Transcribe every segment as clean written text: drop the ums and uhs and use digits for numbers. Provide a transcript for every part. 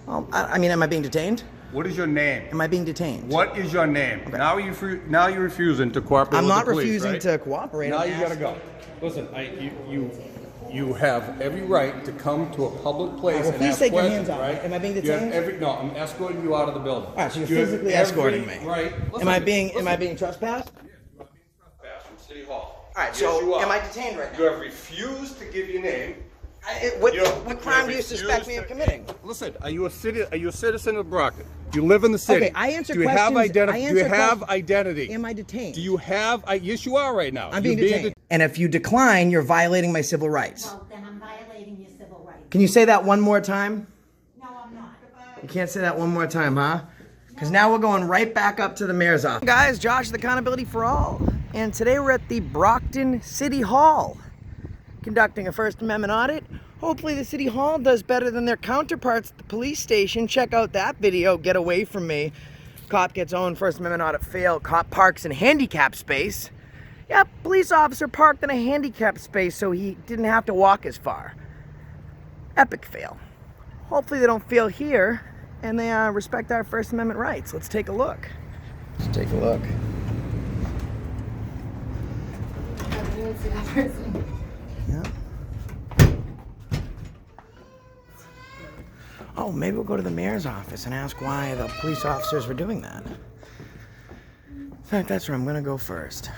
Well, I mean, am I being detained? What is your name? Am I being detained? What is your name? Okay. Now you're refusing to cooperate with the police, I'm not refusing right? to cooperate. Now you gotta go. Listen, you have every right to come to a public place and please ask take your questions, hands off. right? Am I being You have detained? no, I'm escorting you out of the building. All right, so you're You have physically every escorting me. Right. Am I being trespassed? Yes, you are being trespassed from City Hall. All right, Yes, so you are. am I detained right now? You have refused to give your name. What crime do you suspect me of committing? Listen, are you a citizen of Brockton? Do you live in the city? Okay, I answer Do you questions. have do you have identity? Am I detained? Do you have? Yes, you are right now. I'm being detained. And if you decline, you're violating my civil rights. Well, then I'm violating your civil rights. Can you say that one more time? No, I'm not. You can't say that one more time, huh? Because now we're going right back up to the mayor's office. Hey guys, Josh with Accountability for All. And today we're at the Brockton City Hall conducting a First Amendment audit. Hopefully the City Hall does better than their counterparts at the police station. Check out that video, Get Away From Me. Cop gets own, First Amendment audit failed. Cop parks in handicap space. Yep, police officer parked in a handicap space so he didn't have to walk as far. Epic fail. Hopefully they don't fail here and they respect our First Amendment rights. Let's take a look. Let's take a look. Yeah. Oh, maybe we'll go to the mayor's office and ask why the police officers were doing that. In fact, that's where I'm gonna go first.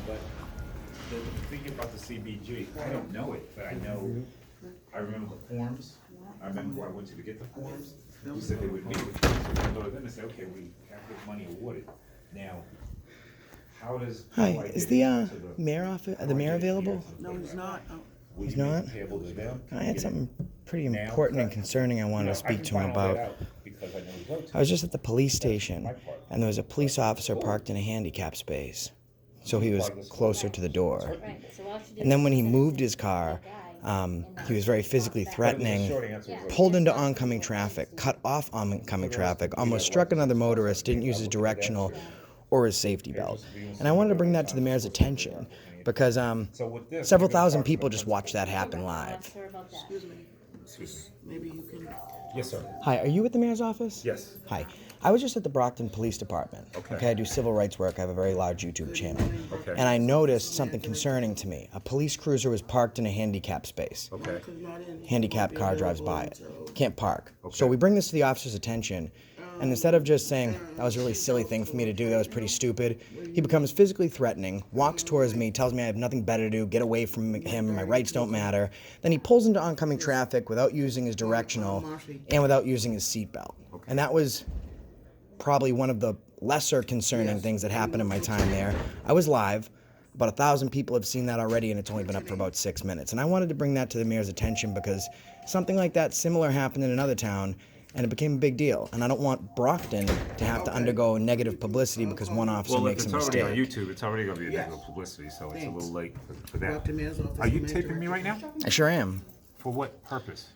But the thing about the CBG, I don't know it, but I know, I remember the forms. I remember who I went to get the forms, who said they would meet with you. So I go to them and say, okay, we have this money awarded. Now, how does? Hi, how I is get the to mayor office, how the I mayor get here available? to the No, he's not. Will He's you make not? it payable to them? I had something pretty Now? important and concerning I wanted to speak to him about. Because I know he wrote to I was just at the police station, and there was a police officer parked in a handicap space, so he was closer to the door. And then when he moved his car, he was very physically threatening, pulled into oncoming traffic, cut off oncoming traffic, almost struck another motorist, didn't use his directional or his safety belt. And I wanted to bring that to the mayor's attention because several thousand people just watched that happen live. Excuse me. Maybe you can. Yes, sir. Hi, are you at the mayor's office? Yes. Hi. I was just at the Brockton Police Department. Okay. I do civil rights work. I have a very large YouTube channel. Okay. And I noticed something concerning to me. A police cruiser was parked in a handicap space. Okay. Handicap car drives by it. Can't park. So we bring this to the officer's attention, and instead of just saying, that was a really silly thing for me to do, that was pretty stupid, he becomes physically threatening, walks towards me, tells me I have nothing better to do, get away from him, my rights don't matter. Then he pulls into oncoming traffic without using his directional and without using his seatbelt. And that was probably one of the lesser concerning things that happened in my time there. I was live. About 1,000 people have seen that already, and it's only been up for about 6 minutes. And I wanted to bring that to the mayor's attention because something like that similar happened in another town, and it became a big deal. And I don't want Brockton to have to undergo negative publicity because one officer makes a mistake. Well, if it's already on YouTube, it's already going to be a negative publicity, so it's a little late for that. Dr. Mayor's office, Are you the main taping me director. right now? I sure am. For what purpose?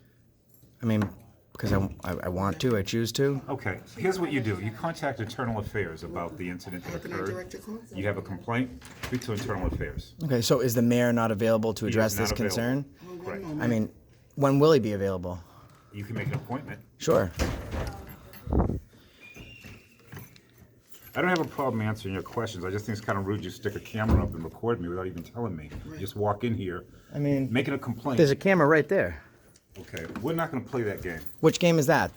I mean, because I want to, I choose to. Okay, here's what you do. You contact Internal Affairs about the incident that Can I occurred. direct your call? You have a complaint, speak to Internal Affairs. Okay, so is the mayor not available to He is address not this concern? Correct. I mean, when will he be available? You can make an appointment. Sure. I don't have a problem answering your questions. I just think it's kind of rude you stick a camera up and record me without even telling me. You just walk in here, I mean, making a complaint. there's a camera right there. Okay, we're not going to play that game. Which game is that?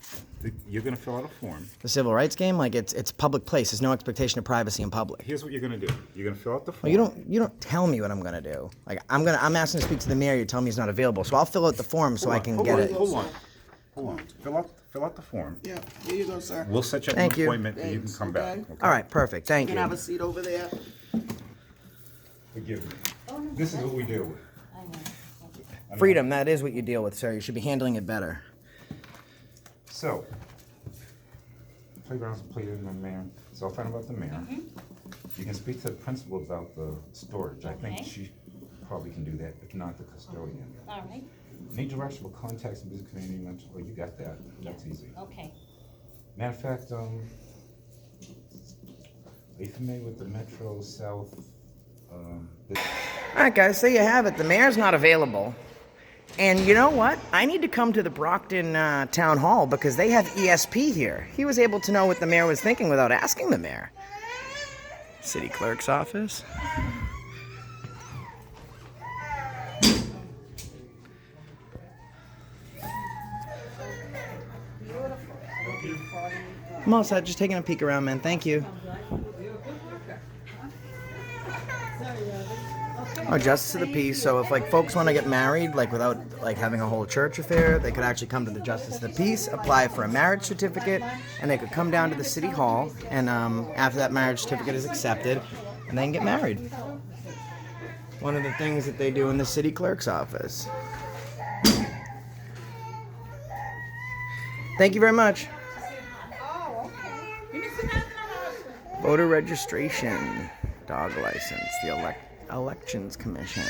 You're going to fill out a form. The civil rights game? Like it's a public place. There's no expectation of privacy in public. Here's what you're going to do. You're going to fill out the form. Well, you don't tell me what I'm gonna do. Like I'm asking to speak to the mayor. You tell me he's not available, so I'll fill out the form so I can get it. Hold on. Fill out the form. Yeah, here you go, sir. We'll set you up Thank an you. appointment and you can Thanks, come back. okay. Okay? All right, perfect. Thank You can have you. a seat over there. Forgive me. This is what we do. Freedom. That is what you deal with, sir. You should be handling it better. So, playground's completed and the mayor. So I'll find about the mayor. You can speak to the principal about the storage. I think Okay. she probably can do that, if not the custodian. All right, Any directional contacts in business community mental, oh, you got that, that's easy. okay. Matter of fact, are you familiar with the Metro South, All right, guys, there you have it. The mayor's not available. And you know what? I need to come to the Brockton Town Hall because they have ESP here. He was able to know what the mayor was thinking without asking the mayor. City clerk's office. I'm all set, just taking a peek around, man. Thank you. Oh, justice of the peace. So if like folks want to get married, like without like having a whole church affair, they could actually come to the justice of the peace, apply for a marriage certificate, and they could come down to the city hall. And after that marriage certificate is accepted, and then get married. One of the things that they do in the city clerk's office. Thank you very much. Voter registration, dog license, the Elections Commission.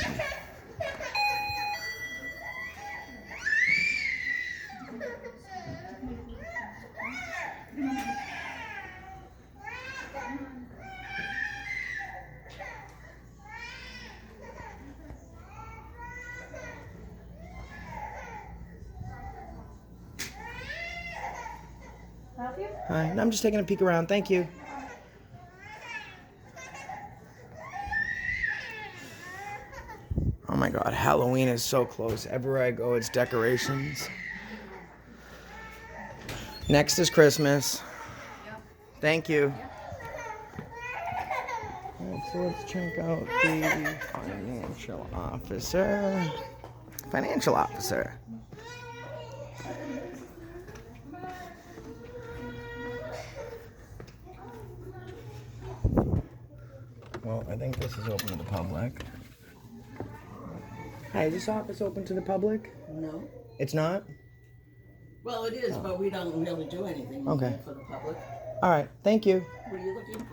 Hi, I'm just taking a peek around. Thank you. Oh my God, Halloween is so close. Everywhere I go, it's decorations. Next is Christmas. Thank you. Alright, so let's check out the financial officer. Financial officer. Well, I think this is open to the public. Hi, is this office open to the public? No. It's not? Well, it is, but we don't really do anything Okay. for the public. All right, thank you. What are you looking for?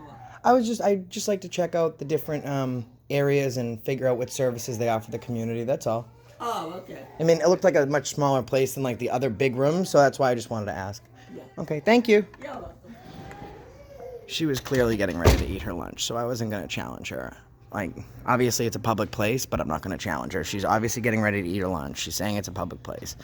I'd just like to check out the different areas and figure out what services they offer the community. That's all. Oh, okay. I mean, it looked like a much smaller place than like the other big rooms, so that's why I just wanted to ask. Yeah. Okay, thank you. You're welcome. She was clearly getting ready to eat her lunch, so I wasn't going to challenge her. Like, obviously it's a public place, but I'm not going to challenge her. She's obviously getting ready to eat her lunch. She's saying it's a public place.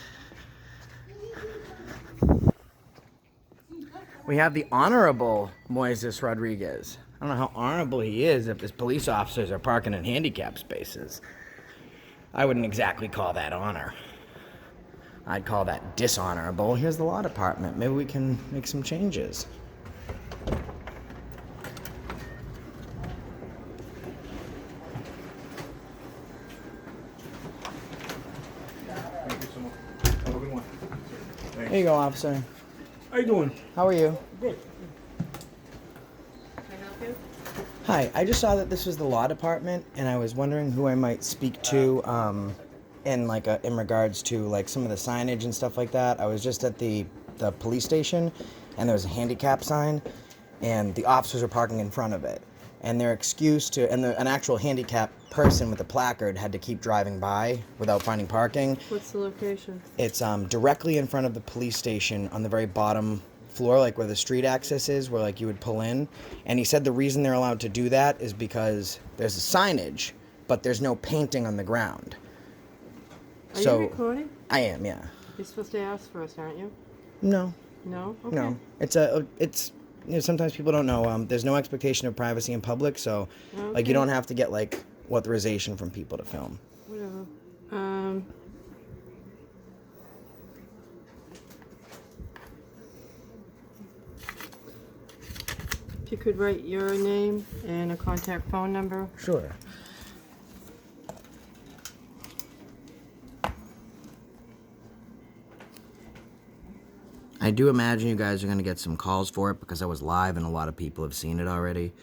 We have the Honorable Moises Rodriguez. I don't know how honorable he is if his police officers are parking in handicap spaces. I wouldn't exactly call that honor. I'd call that dishonorable. Here's the law department. Maybe we can make some changes. Thank you so much. Have a good one. Here you go, officer. How you doing? How are you? Good. Hi, I just saw that this was the law department, and I was wondering who I might speak to in regards to like some of the signage and stuff like that. I was just at the police station, and there was a handicap sign, and the officers are parking in front of it. And their excuse to, and an actual handicapped person with a placard had to keep driving by without finding parking. What's the location? It's directly in front of the police station on the very bottom floor, like where the street access is, where like you would pull in. And he said the reason they're allowed to do that is because there's a signage, but there's no painting on the ground. Are you recording? I am, yeah. You're supposed to ask first, aren't you? No, No? Okay. no. It's you know, sometimes people don't know. There's no expectation of privacy in public, so like Okay. you don't have to get like authorization from people to film. Whatever. If you could write your name and a contact phone number. Sure. I do imagine you guys are going to get some calls for it because I was live and a lot of people have seen it already.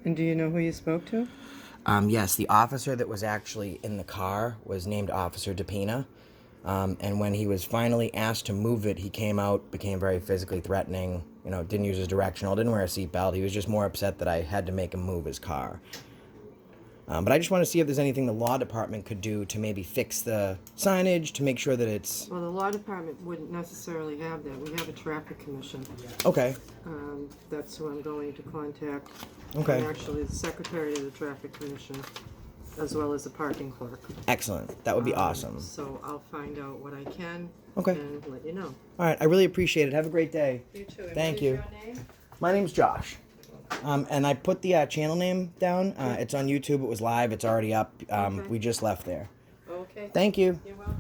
And do you know who you spoke to? Yes, the officer that was actually in the car was named Officer DePina. And when he was finally asked to move it, he came out, became very physically threatening, didn't use his directional, didn't wear a seatbelt. He was just more upset that I had to make him move his car. But I just want to see if there's anything the law department could do to maybe fix the signage, to make sure that it's... Well, the law department wouldn't necessarily have that. We have a traffic commission. Okay. That's who I'm going to contact. Okay. I'm actually the secretary of the traffic commission, as well as the parking clerk. Excellent. That would be awesome. So I'll find out what I can. Okay. And let you know. All right. I really appreciate it. Have a great day. You too. Thank you. Your name? My name's Josh. And I put the channel name down. It's on YouTube. It was live. It's already up. Okay. We just left there. Okay. Thank you. You're welcome.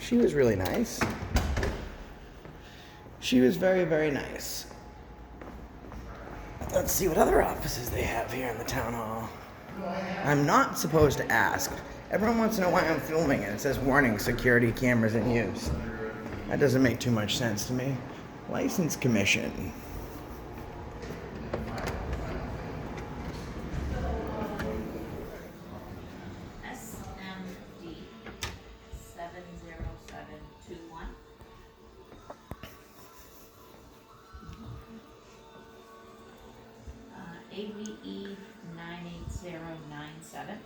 She was really nice. She was very, very nice. Let's see what other offices they have here in the town hall. I'm not supposed to ask. Everyone wants to know why I'm filming, and it says warning, security cameras in use. That doesn't make too much sense to me. License Commission. SMD 70721. AVE 98097.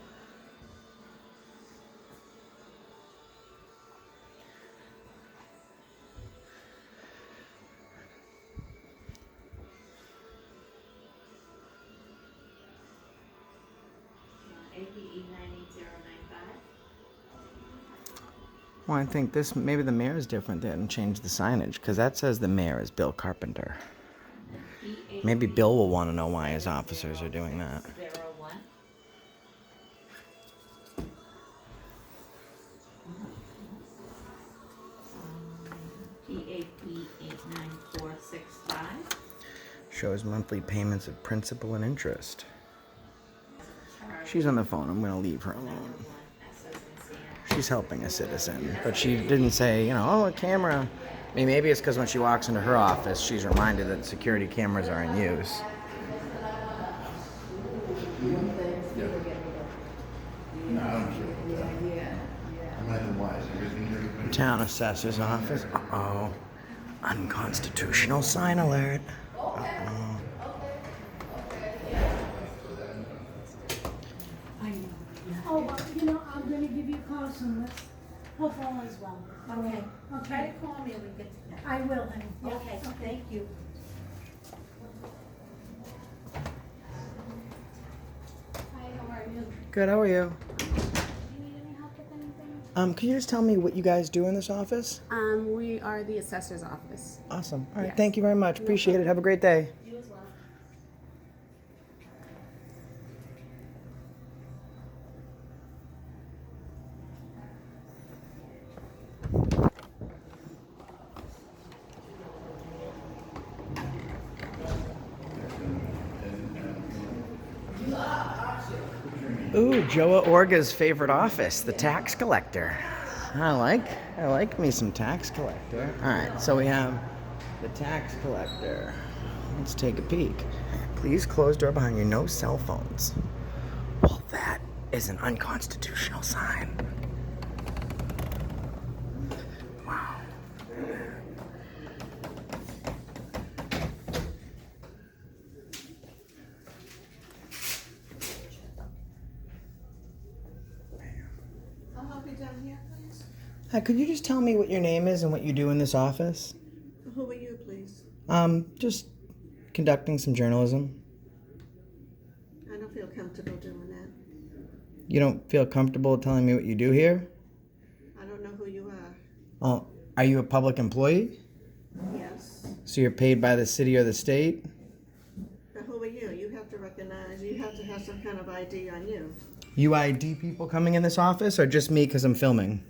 AVE 98095. Well, I think maybe the mayor is different. They hadn't changed the signage, because that says the mayor is Bill Carpenter. Maybe Bill will want to know why his officers are doing that. 01. PAP 89465. Shows monthly payments of principal and interest. She's on the phone. I'm going to leave her alone. She's helping a citizen, but she didn't say, oh, a camera. I mean, maybe it's because when she walks into her office, she's reminded that security cameras are in use. Town assessor's office. Uh-oh. Unconstitutional sign alert. Uh-oh. Oh, well, I'm gonna give you a call soon. Hope all is well. Okay. Try to call me when we get together. I will, honey. Yeah. Okay, thank you. Hi, how are you? Good, how are you? Do you need any help with anything? Could you just tell me what you guys do in this office? We are the assessor's office. Awesome. All right, Yes. thank you very much. Appreciate it. Have a great day. You as well. Ooh, Joa Orga's favorite office, the tax collector. I like me some tax collector. All right, so we have the tax collector. Let's take a peek. Please close door behind you. No cell phones. Well, that is an unconstitutional sign. Wow. I'll help you down here, please. Hi, could you just tell me what your name is and what you do in this office? Who are you, please? Just conducting some journalism. I don't feel comfortable doing that. You don't feel comfortable telling me what you do here? I don't know who you are. Oh, are you a public employee? Yes. So you're paid by the city or the state? But who are you? You have to recognize, you have to have some kind of ID on you. You ID people coming in this office, or just me because I'm filming?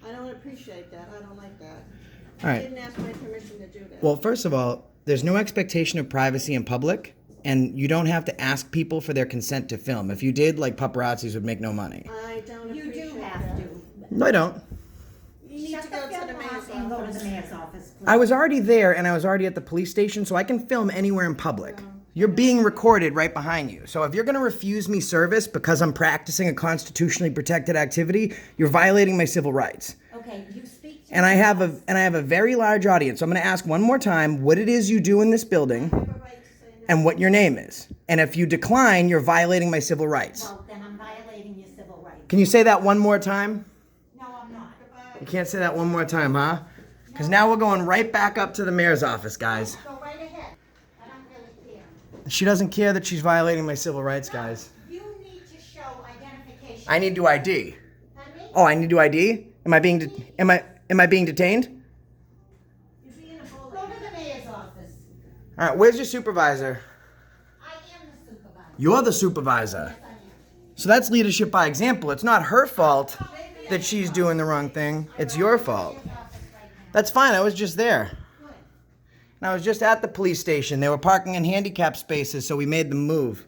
I don't appreciate that. I don't like that. All You right. didn't ask my permission to do that. Well, first of all, there's no expectation of privacy in public, and you don't have to ask people for their consent to film. If you did, like paparazzis would make no money. I don't You appreciate do that. have to. No, I don't. You need Shut to the go to film the mayor's off and go to the office. mayor's office, please. I was already there, and I was already at the police station, so I can film anywhere in public. You're being recorded right behind you. So if you're gonna refuse me service because I'm practicing a constitutionally protected activity, you're violating my civil rights. Okay, you speak to. And I have a very large audience. So I'm gonna ask one more time what it is you do in this building and what your name is. And if you decline, you're violating my civil rights. Well, then I'm violating your civil rights. Can you say that one more time? No, I'm not. You can't say that one more time, huh? Because now we're going right back up to the mayor's office, guys. Go right ahead. I don't really care. She doesn't care that she's violating my civil rights, guys. You need to show identification. I need to ID. Pardon me? Oh, I need to ID? Am I being am I being detained? You're being a bully. Go to the mayor's office. All right, where's your supervisor? I am the supervisor. You're the supervisor. So that's leadership by example. It's not her fault that she's doing the wrong thing. It's your fault. That's fine. I was just there. And I was just at the police station. They were parking in handicap spaces, so we made them move.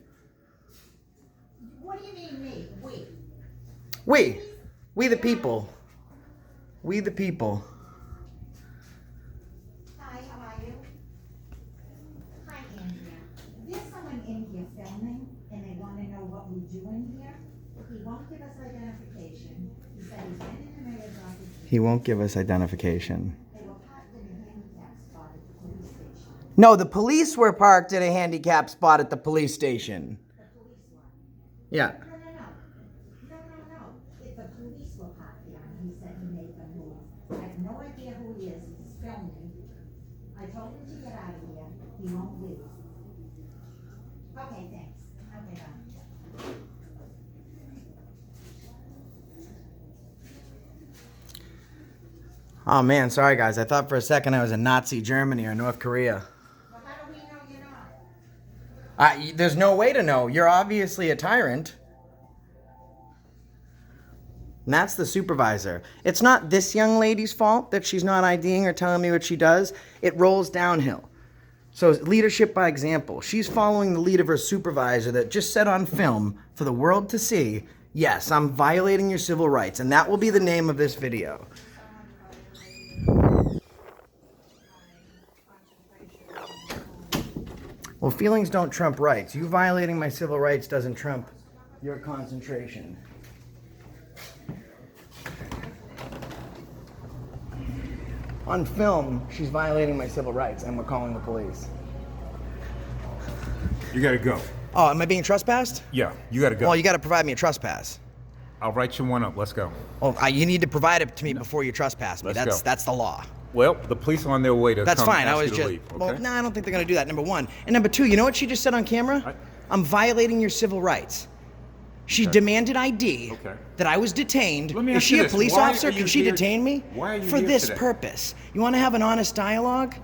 What do you mean me? We? We the people. We the people. Hi, how are you? Hi, Andrea. There's someone in here filming, and they want to know what we do in here. He won't give us identification. He said he's been in the mayor's office. He won't give us identification. They were parked in a handicap spot at the police station. No, the police were parked in a handicap spot at the police station. The police were. Yeah. No. If the police were parked there, and he said he made them move. I have no idea who he is. He's filming. I told him to get out of here. He won't leave. Okay, thanks. Okay, bye. Oh man, sorry guys. I thought for a second I was in Nazi Germany or North Korea. Well, how do we know you're not? There's no way to know. You're obviously a tyrant. And that's the supervisor. It's not this young lady's fault that she's not IDing or telling me what she does. It rolls downhill. So it's leadership by example. She's following the lead of her supervisor that just said on film for the world to see, yes, I'm violating your civil rights. And that will be the name of this video. Well, feelings don't trump rights. You violating my civil rights doesn't trump your concentration. On film, she's violating my civil rights, and we're calling the police. You gotta go. Oh, am I being trespassed? Yeah, you gotta go. Well, you got to provide me a trespass. I'll write you one up. Let's go. Oh, you need to provide it to me before you trespass me. Let's go. That's the law. Well, the police are on their way to That's come fine. I ask was you to just. leave, okay? Well, no, I don't think they're gonna do that. Number one, and number two. You know what she just said on camera? I'm violating your civil rights. She demanded ID. Okay. That I was detained. Let me Is ask she you a this. police Why officer? are Can you she here- detain me? Why are you For here this today? purpose. You want to have an honest dialogue?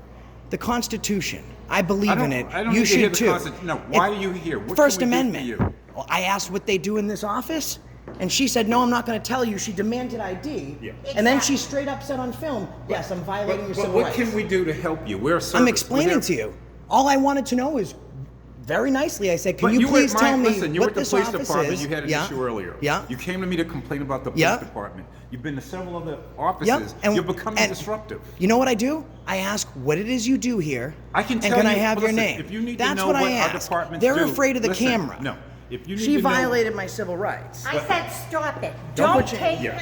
The Constitution. I believe in it. I don't You need to hear should the too. Constitution. No, why are you here? What First can we do for Amendment. you? Well, I asked what they do in this office, and she said, "No, I'm not going to tell you." She demanded ID, Yeah. and then she straight up said on film, "Yes, I'm violating your But civil what rights." can we do to help you? We're a service. I'm explaining to you. All I wanted to know is, very nicely, I said, "Can But you were please at tell me listen, you were what at the this police office department. is?" You had an issue earlier. Yeah. You came to me to complain about the police Yeah. department. You've been to several other Yep. offices. And, You're becoming and disruptive. You know what I do? I ask what it is you do here. I can tell and can you. I have listen, your name? If you need That's to know what I our ask. departments They're do, afraid of the listen, camera. No. If you need She to know, violated my civil rights. I said, stop it. Don't Don't put your- take. Yeah.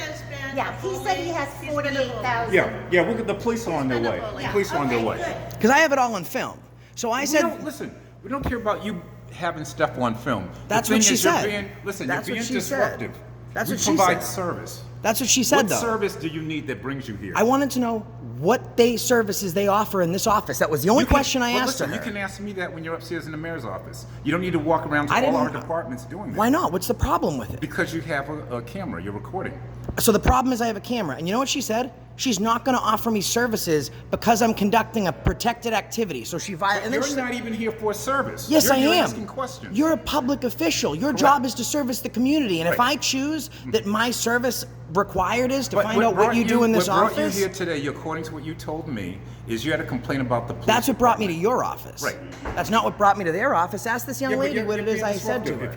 Yeah, he said he has 48,000. Yeah. The police are on their way. The police are on their way. Because I have it all on film. So I We said, don't listen. We don't care about you having stuff on film. That's the what thing she is, you're said. Being, listen, That's you're what being she said. disruptive. That's we what she provide said. service. that's what she said, What though. service do you need that brings you here? I wanted to know what services they offer in this office. That was the only question I asked listen, her. You can ask me that when you're upstairs in the mayor's office. You don't need to walk around to I all our didn't- departments doing that. Why not? What's the problem with it? Because you have a camera. You're recording. So the problem is I have a camera. And you know what she said? She's not going to offer me services because I'm conducting a protected activity. So she violated. You're not even here for a service. Yes, I You're am. asking questions. You're a public official. Your job is to service the community. And if Right. I choose that my service required is to But find out what brought you do in this what brought office, you here today, according to what you told me, is you had a complaint about the police. that's what brought me to department. your office. Right. That's not what brought me to their office. Ask this young Yeah, but lady you're- what you're it is being I said to disruptive. her.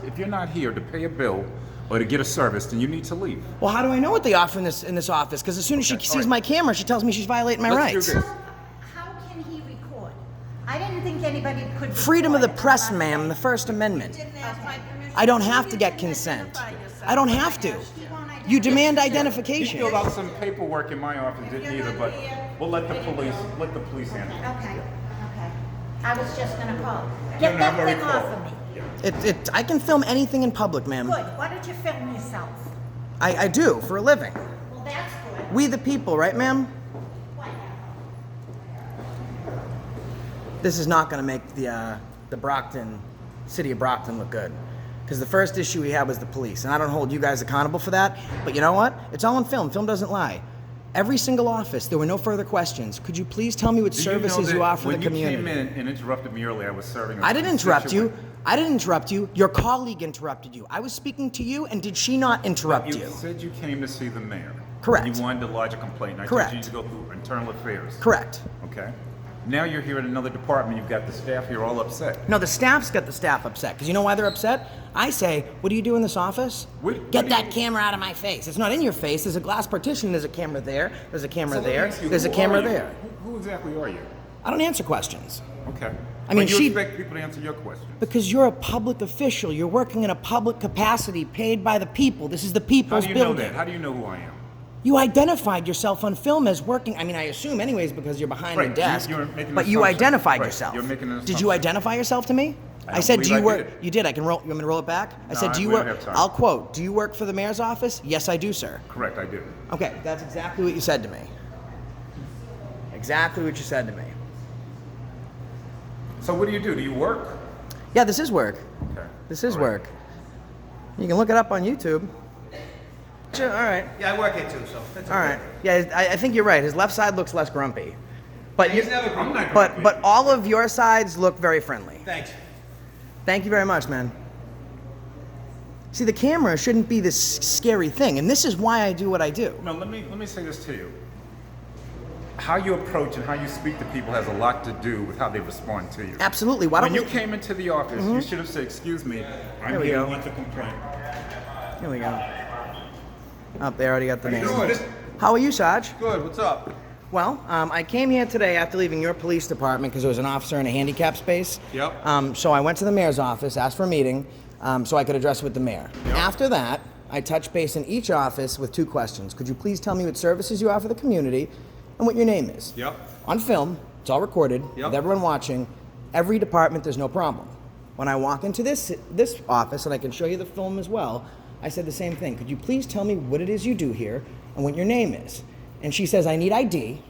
If you're not here to pay a bill or to get a service, then you need to leave. Well, how do I know what they offer in this office? Because as soon as she Okay, all sees right. my camera, she tells me she's violating my Let's rights. do this. How can he record? I didn't think anybody could. Freedom of the record press, unless ma'am, they- the First Amendment. Didn't ask my permission. I don't have to You get didn't consent. identify yourself. I don't have to. You demand He identification. filled out some paperwork in my office, didn't either, but we'll let the police handle it. Okay, okay. I was just gonna call. No, Get no, that I've already thing off called. of me. I can film anything in public, ma'am. Good. Why don't you film yourself? I do, for a living. Well, that's good. We the people, right, ma'am? Whatever. This is not going to make the Brockton, city of Brockton look good. Because the first issue we had was the police. And I don't hold you guys accountable for that. But you know what? It's all on film. Film doesn't lie. Every single office, there were no further questions. Could you please tell me what services you offer the community? When you came in and interrupted me earlier, I was serving. I didn't interrupt you. I didn't interrupt you. Your colleague interrupted you. I was speaking to you, and did she not interrupt You you? said you came to see the mayor. Correct. You wanted to lodge a complaint. I Correct. told you to go through internal affairs. Correct. Okay. Now you're here at another department. You've got the staff here all upset. No, the staff's got the staff upset. Because you know why they're upset? I say, what do you do in this office? What Get do that you- camera out of my face. It's not in your face. There's a glass partition. There's a camera there. There's a camera So let me there. ask you, There's a who camera are you? there. Who exactly are you? I don't answer questions. Okay. I mean, But you she- expect people to answer your questions. Because you're a public official. You're working in a public capacity paid by the people. This is the How people's do you know building. that? How do you know who I am? You identified yourself on film as working. I mean, I assume anyways because you're behind Right, the desk. you're making an but you assumption. identified Right, yourself. you're making an Did you assumption. identify yourself to me? I I don't said, do you believe I work? did. You did. I can roll. You want me to roll it back? I said, do you we don't work? have time. I'll quote. Do you work for the mayor's office? Yes, I do, sir. Correct, I do. Okay, that's exactly what you said to me. Exactly what you said to me. So what do? Do you work? Yeah, this is work. Okay. This is All right. work. You can look it up on YouTube. Sure, all right. Yeah, I work here too, so that's All right. Yeah, I think you're right. His left side looks less grumpy. But He's you, never I'm not but grumpy. but all of your sides look very friendly. Thanks. Thank you very much, man. See, the camera shouldn't be this scary thing, and this is why I do what I do. No, let me say this to you. How you approach and how you speak to people has a lot to do with how they respond to you. Absolutely. Why don't When we? you came into the office, you should have said, "Excuse me, There I'm we here go. with a complaint." Here we go. Up there, already got the name. doing? How are you, Sarge? Good, what's up? Well, I came here today after leaving your police department because there was an officer in a handicap space. Yep. So I went to the mayor's office, asked for a meeting, so I could address it with the mayor. Yep. After that, I touched base in each office with 2 questions. Could you please tell me what services you offer the community and what your name is? Yep. On film, it's all recorded, Yep. with everyone watching. Every department, there's no problem. When I walk into this office, and I can show you the film as well, I said the same thing. Could you please tell me what it is you do here and what your name is? And she says, I need ID.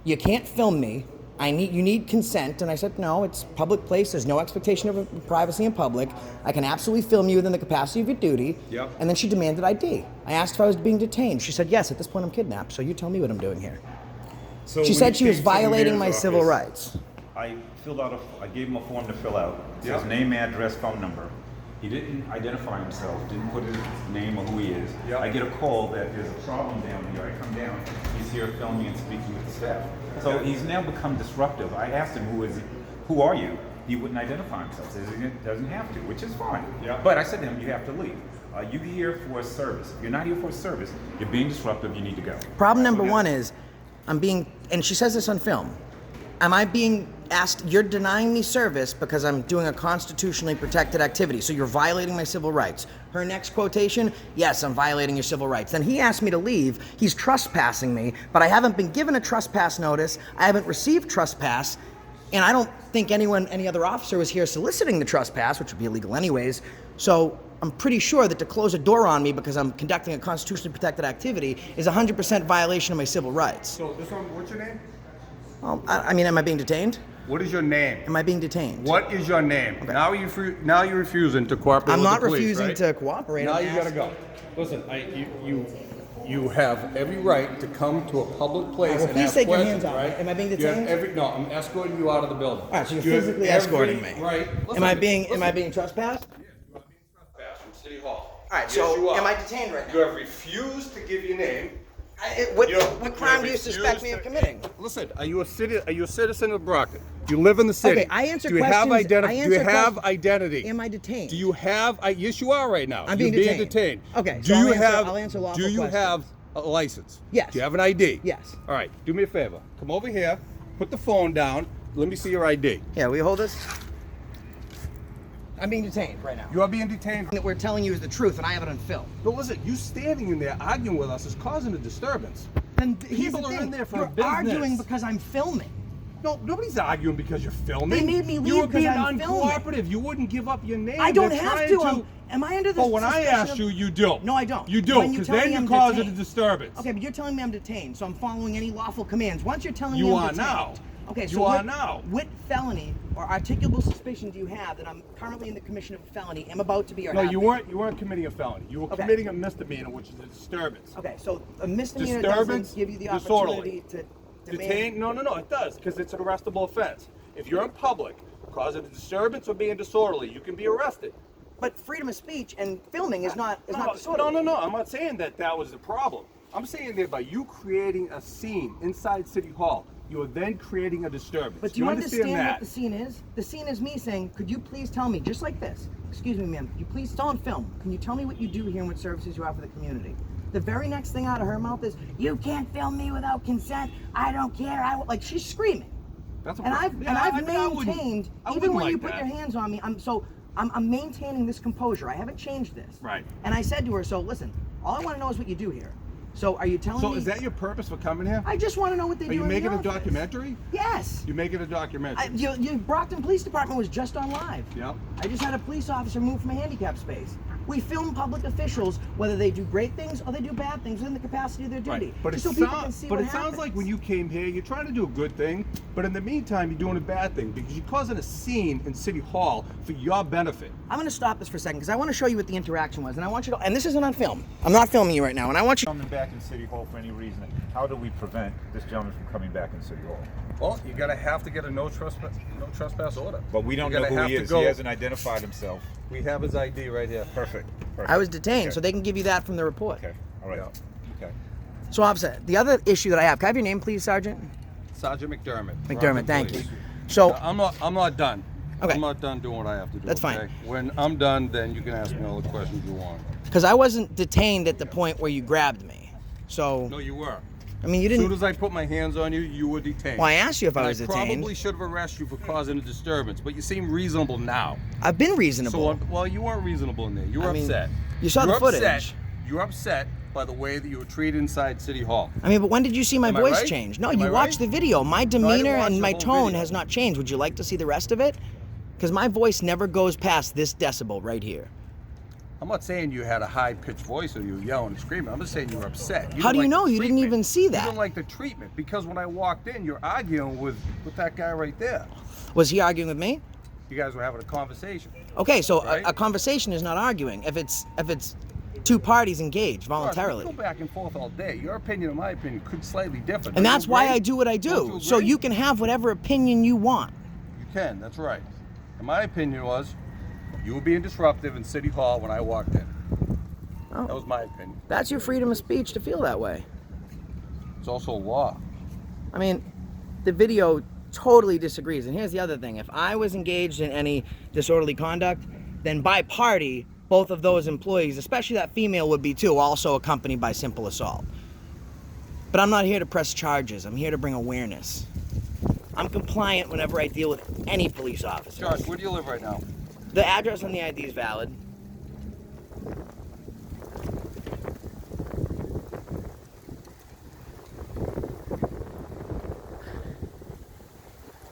You can't film me. You need consent. And I said, no, it's public place. There's no expectation of privacy in public. I can absolutely film you within the capacity of your duty. Yep. And then she demanded ID. I asked if I was being detained. She said, yes, at this point I'm kidnapped. So you tell me what I'm doing here. So She when said you she was came to the violating my mayor's civil office, rights. I filled out I gave him a form to fill out. It says Yeah. name, address, phone number. He didn't identify himself, didn't put his name or who he is. Yeah. I get a call that there's a problem down here. I come down, he's here filming and speaking with the staff. So he's now become disruptive. I asked him, who are you? He wouldn't identify himself. Says he doesn't have to, which is fine. Yeah. But I said to him, you have to leave. You here for a service. If you're not here for a service, you're being disruptive, you need to go. Problem number one is, and she says this on film, am I being asked, you're denying me service because I'm doing a constitutionally protected activity, so you're violating my civil rights. Her next quotation, yes, I'm violating your civil rights. Then he asked me to leave, he's trespassing me, but I haven't been given a trespass notice, I haven't received trespass, and I don't think any other officer was here soliciting the trespass, which would be illegal anyways, so I'm pretty sure that to close a door on me because I'm conducting a constitutionally protected activity is 100% violation of my civil rights. So this one, what's your name? Well, I mean, am I being detained? What is your name? Am I being detained? What is your name? Okay. Now you're refusing to cooperate I'm with not the police, refusing right? to cooperate. Now I'm you gotta asking- go. Listen, you have every right to come to a public place well, and please ask take your questions, hands off me. right? Am I being You have detained? no, I'm escorting you out of the building. All right, so you're You have physically every escorting me. Right. Am I being listen. trespassed? You are being trespassed from City Hall. All right, Yes, so you are. am I detained right now? You have refused to give your name. What You- what crime do you refused suspect me of to- committing? Listen, are you a citizen of Brockton? You live in the city. Okay, I answer Do you have questions- identity? I Do you answer have questions- identity? Am I detained? Do you have? Yes, you are right now. I'm You're being detained. detained. Okay, Do so you I'll answer- have? I'll answer lawful Do you questions. have a license? Yes. Do you have an ID? Yes. All right. Do me a favor. Come over here. Put the phone down. Let me see your ID. Yeah, will you hold this? I'm being detained right now. You are being detained. That we're telling you is the truth, and I have it on film. No, listen, you standing in there arguing with us is causing a disturbance. Then here's People the are thing. in there for You're a business. arguing because I'm filming. No, nobody's arguing because you're filming. They made me You leave were 'cause being I'm filming. uncooperative. You wouldn't give up your name. I don't They're have trying to. Am I under the But when I suspicion asked of- you, you do. No, I don't. You do, When you because tell then me you I'm cause a detained. disturbance. Okay, but you're telling me I'm detained, so I'm following any lawful commands. Once you're telling me You I'm are detained. now. Okay, so You are now. What felony or articulable suspicion do you have that I'm currently in the commission of a felony, am about to be or No, have you been? weren't. You weren't committing a felony. You were Okay. committing a misdemeanor, which is a disturbance. Okay, so a misdemeanor Disturbance, doesn't give you the disorderly. opportunity to demand. Detained? No, it does, because it's an arrestable offense. If you're in public, causing a disturbance or being disorderly, you can be arrested. But freedom of speech and filming is not disorderly. No. I'm not saying that was the problem. I'm saying that by you creating a scene inside City Hall, you are then creating a disturbance. But do you understand that? what the scene is? The scene is me saying, could you please tell me, just like this, excuse me, ma'am, you please, still on film, can you tell me what you do here and what services you offer the community? The very next thing out of her mouth is, you can't film me without consent, I don't care, like she's screaming. That's a And problem. I've I mean, I wouldn't- maintained, I even wouldn't when you like put that. your hands on me, I'm maintaining this composure. I haven't changed this. Right. And I said to her, so listen, all I want to know is what you do here. So are you telling me? So is that your purpose for coming here? I just want to know what they Are do you in the making a office. documentary? Yes. You're making a documentary. Your Brockton Police Department was just on live. Yep. I just had a police officer move from a handicap space. We film public officials, whether they do great things or they do bad things within the capacity of their duty. Right. But just it, so people can see what sounds happens. like when you came here, you're trying to do a good thing, but in the meantime, you're doing a bad thing because you're causing a scene in City Hall for your benefit. I'm going to stop this for a second because I want to show you what the interaction was, and I want you to. And this isn't on film. I'm not filming you right now, and I want you. Coming back in City Hall for any reason, how do we prevent this gentleman from coming back in City Hall? Well, you're gonna have to get a no trespass order. But we don't know who he is. He hasn't identified himself. We have his ID right here. Perfect. I was detained, Okay. so they can give you that from the report. Okay. All right. Yeah. Okay. So, Officer, the other issue that I have. Can I have your name, please, Sergeant? Sergeant McDermott. McDermott, thank you. Police. So, I'm not done. Okay. I'm not done doing what I have to do. That's fine. okay? When I'm done, then you can ask me all the questions you want. because I wasn't detained at the point where you grabbed me. So, No, you were. I mean, you As soon didn't. as I put my hands on you, you were detained. Well, I asked you if I And was detained. probably should have arrested you for causing a disturbance, but you seem reasonable now. I've been reasonable. So, well, you weren't reasonable in there. You were I mean, upset. you saw the You're footage. Upset. You're upset by the way that you were treated inside City Hall. I mean, but when did you see my Am I voice right? change? No, Am you I watched right? the video. My didn't demeanor watch and the my whole tone video. has not changed. Would you like to see the rest of it? Because my voice never goes past this decibel right here. I'm not saying you had a high-pitched voice or you were yelling and screaming. I'm just saying you were upset. How didn't do you like know? the You didn't treatment. even see that. You didn't like the treatment because when I walked in, you're arguing with that guy right there. Was he arguing with me? You guys were having a conversation. Okay, so Right? a conversation is not arguing. If it's two parties engaged voluntarily. We go back and forth all day. Your opinion and my opinion could slightly differ. And Don't that's you why agree? I do what I Don't do. you So agree? you can have whatever opinion you want. You can. That's right. And my opinion was you were being disruptive in City Hall when I walked in. Oh. That was my opinion. That's your freedom of speech to feel that way. It's also law. I mean, the video totally disagrees. And here's the other thing. If I was engaged in any disorderly conduct, then by party, both of those employees, especially that female would be too, also accompanied by simple assault. But I'm not here to press charges. I'm here to bring awareness. I'm compliant whenever I deal with any police officer. Josh, where do you live right now? The address on the ID is valid.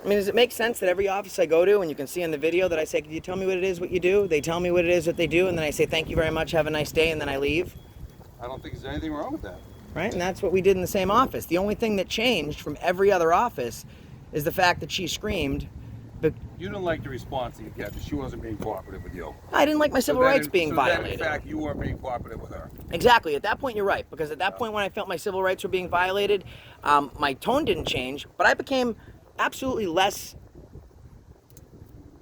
I mean, does it make sense that every office I go to, and you can see in the video that I say, can you tell me what it is, what you do? They tell me what it is, what they do, and then I say, thank you very much, have a nice day, and then I leave, I don't think there's anything wrong with that. right? And that's what we did in the same office. The only thing that changed from every other office is the fact that she screamed, but You didn't like the response that you got, that she wasn't being cooperative with you. I didn't like my civil So then rights in- being so then, violated. in fact, you weren't being cooperative with her. Exactly. At that point, you're right. Because at that point, when I felt my civil rights were being violated, my tone didn't change, but I became absolutely less,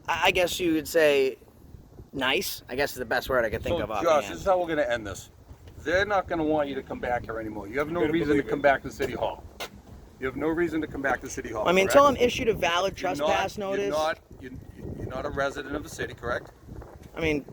I guess you would say, nice. I guess is the best word I could think So, of Josh, offhand. this is how we're going to end this. They're not going to want you to come back here anymore. You have no better reason to believe come it. back to City Hall. You have no reason to come back to City Hall. I mean, correct? until I'm issued a valid trespass You're notice. not, you're not a resident of the city, correct? I mean,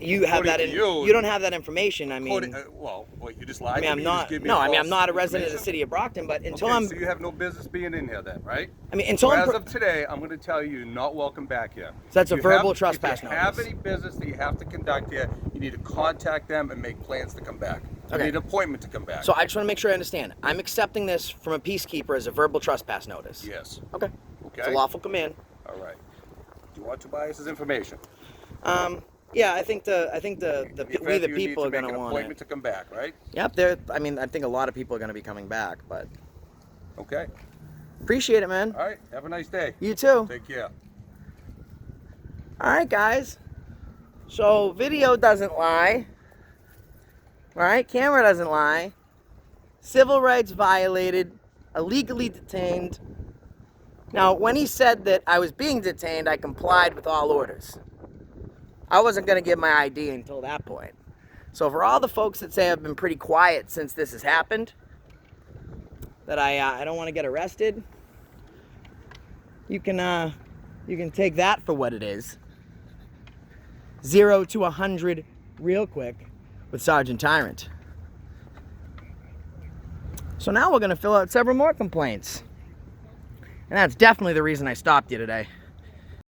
you have According that. to you- You don't have that information. I mean, Well, you just lied I mean, to I'm me. not. You just gave me No, I mean, I'm false not a resident of the information. city of Brockton. But until Okay, I'm, so you have no business being in here then, right? I mean, until So I'm. as of today, I'm going to tell you, you're not welcome back here. So that's a You verbal have- trespass If you have notice. any business that you have to conduct here, you need to contact them and make plans to come back. You Okay. need an appointment to come back. So I just want to make sure I understand. I'm accepting this from a peacekeeper as a verbal trespass notice. Yes. Okay. It's a Okay. lawful command. All right. Do you want Tobias's information? Yeah, I think the In the we event the you need people to are make gonna an want appointment it. to come back, right? Yep. I mean, I think a lot of people are gonna be coming back, but Okay. appreciate it, man. All right. Have a nice day. You too. Take care. All right, guys. So video doesn't lie. All right, camera doesn't lie. Civil rights violated, illegally detained. Now, when he said that I was being detained, I complied with all orders. I wasn't going to give my ID until that point. So for all the folks that say I've been pretty quiet since this has happened, that I don't want to get arrested, you can take that for what it is. 0 to 100 real quick with Sergeant Tyrant. So now we're going to fill out several more complaints. And that's definitely the reason I stopped you today.